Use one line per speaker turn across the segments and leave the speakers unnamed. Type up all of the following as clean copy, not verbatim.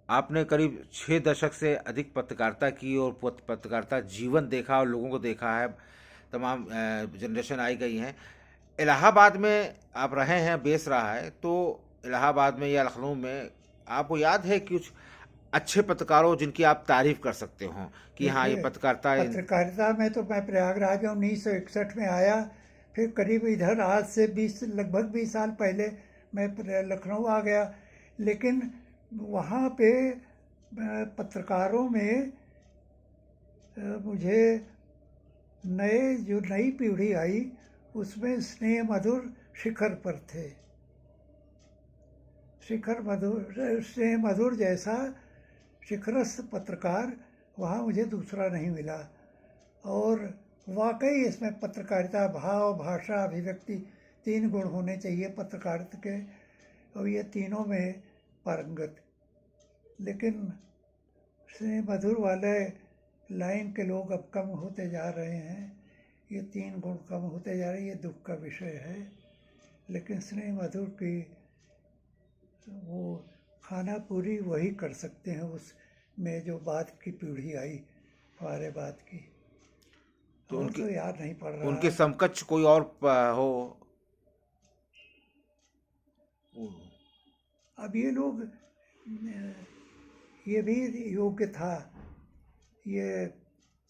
आपने करीब 6 दशक से अधिक पत्रकारिता की और पत्रकारिता जीवन देखा और लोगों को देखा है। तमाम जनरेशन आई गई हैं। इलाहाबाद में आप रहे हैं, बेस रहा है, तो इलाहाबाद में या लखनऊ में आपको याद है कि कुछ अच्छे पत्रकारों जिनकी आप तारीफ कर सकते हो कि हाँ ये
देखिए,
पत्रकारिता।
पत्रकारिता में तो मैं प्रयागराज में 1961 में आया। फिर करीब इधर आज से 20 लगभग 20 साल पहले मैं लखनऊ आ गया। लेकिन वहाँ पे पत्रकारों में मुझे जो नई पीढ़ी आई उसमें स्नेह मधुर शिखर पर थे। शिखर मधुर, स्नेह मधुर जैसा शिखरस्थ पत्रकार वहाँ मुझे दूसरा नहीं मिला। और वाकई इसमें पत्रकारिता, भाव, भाषा, अभिव्यक्ति, 3 गुण होने चाहिए पत्रकारिता के, और ये तीनों में पारंगत। लेकिन स्नेह मधुर वाले लाइन के लोग अब कम होते जा रहे हैं। ये 3 गुण कम होते जा रहे हैं, ये दुख का विषय है। लेकिन स्नेह मधुर की वो खाना पूरी वही कर सकते हैं उसमें जो बाद की पीढ़ी आई हमारे बाद की।
तो
और
उनके
तो याद नहीं पड़ रहा।
उनके समकक्ष कोई और हो।
अब ये लोग ये भी योग्य था। ये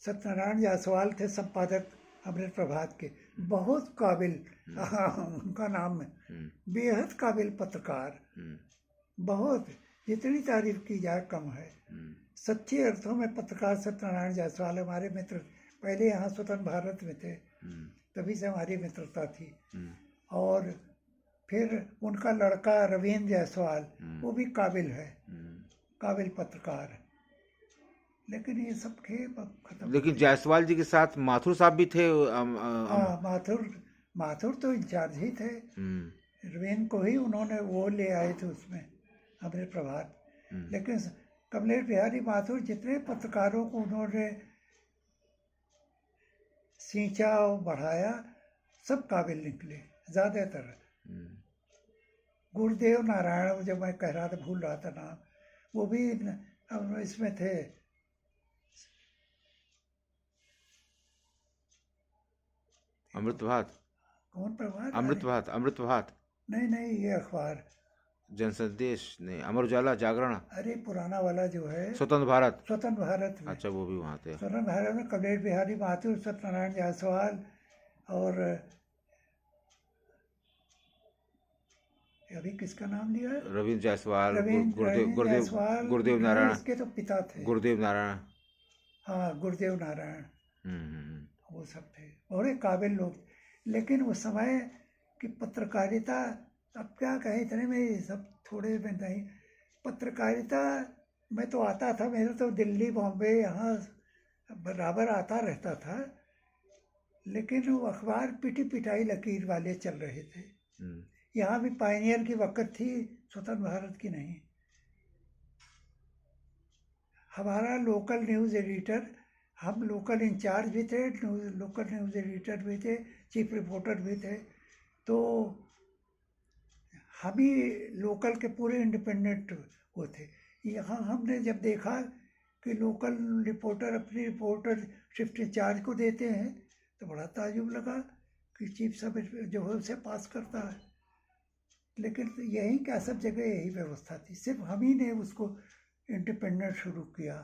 सत्यनारायण जायसवाल थे संपादक अमृत प्रभात के, बहुत काबिल उनका नाम है, बेहद काबिल पत्रकार। बहुत, जितनी तारीफ की जाए कम है। सच्चे अर्थों में पत्रकार सत्यनारायण जायसवाल हमारे मित्र, पहले यहाँ स्वतंत्र भारत में थे, तभी से हमारी मित्रता थी। और फिर उनका लड़का रवीन्द्र जायसवाल, वो भी काबिल है, काबिल पत्रकार। लेकिन ये सब खेल अब खत्म।
लेकिन जायसवाल जी के साथ माथुर साहब भी थे।
हाँ, माथुर तो इंचार्ज ही थे। रवीन को ही उन्होंने वो ले आए थे उसमें, अमृत प्रभात। लेकिन कमलेश बिहारी माथुर जितने पत्रकारों को उन्होंने सींचा और बढ़ाया, सब काबिल निकले ज़्यादातर। गुरुदेव नारायण, जब मैं कह रहा था, भूल रहा था नाम, वो भी इसमें थे।
अमृत प्रभात।
कौन प्रभात?
अमृत प्रभात, अमृत प्रभात।
नहीं नहीं, ये अखबार
जनसंदेश नहीं, अमर उजाला, जागरण।
अरे पुराना वाला जो है,
स्वतंत्र भारत।
स्वतंत्र भारत में।
अच्छा, वो भी वहाँ थे।
स्वतंत्र भारत में कमलेश बिहारी माथुर, सत्यनारायण जायसवाल, और अभी किसका नाम लिया है?
रविंद्र जायसवाल,
रवीन्द्र जायसवाल,
गुरुदेव नारायण।
इसके तो पिता थे।
गुरुदेव नारायण।
हाँ, गुरुदेव नारायण,
हम्म।
वो सब थे, बड़े काबिल लोग। लेकिन उस समय की पत्रकारिता, अब क्या कहें, इतने में ये सब थोड़े में नहीं। पत्रकारिता में तो आता था, मेरा तो दिल्ली, बॉम्बे, यहाँ बराबर आता रहता था। लेकिन वो अखबार पिटी पिटाई लकीर वाले चल रहे थे। यहाँ भी पायनियर की वक़्त थी, स्वतंत्र भारत की नहीं। हमारा लोकल न्यूज़ एडिटर, हम लोकल इंचार्ज भी थे, लोकल न्यूज़ एडिटर भी थे, चीफ रिपोर्टर भी थे। तो हम ही लोकल के पूरे इंडिपेंडेंट वो थे। यहाँ हमने जब देखा कि लोकल रिपोर्टर अपनी रिपोर्टर शिफ्ट इंचार्ज को देते हैं, तो बड़ा ताजुब लगा कि चीफ सब जो है उसे पास करता है। लेकिन यही क्या, सब जगह यही व्यवस्था थी, सिर्फ हम ही ने उसको इंडिपेंडेंट शुरू किया।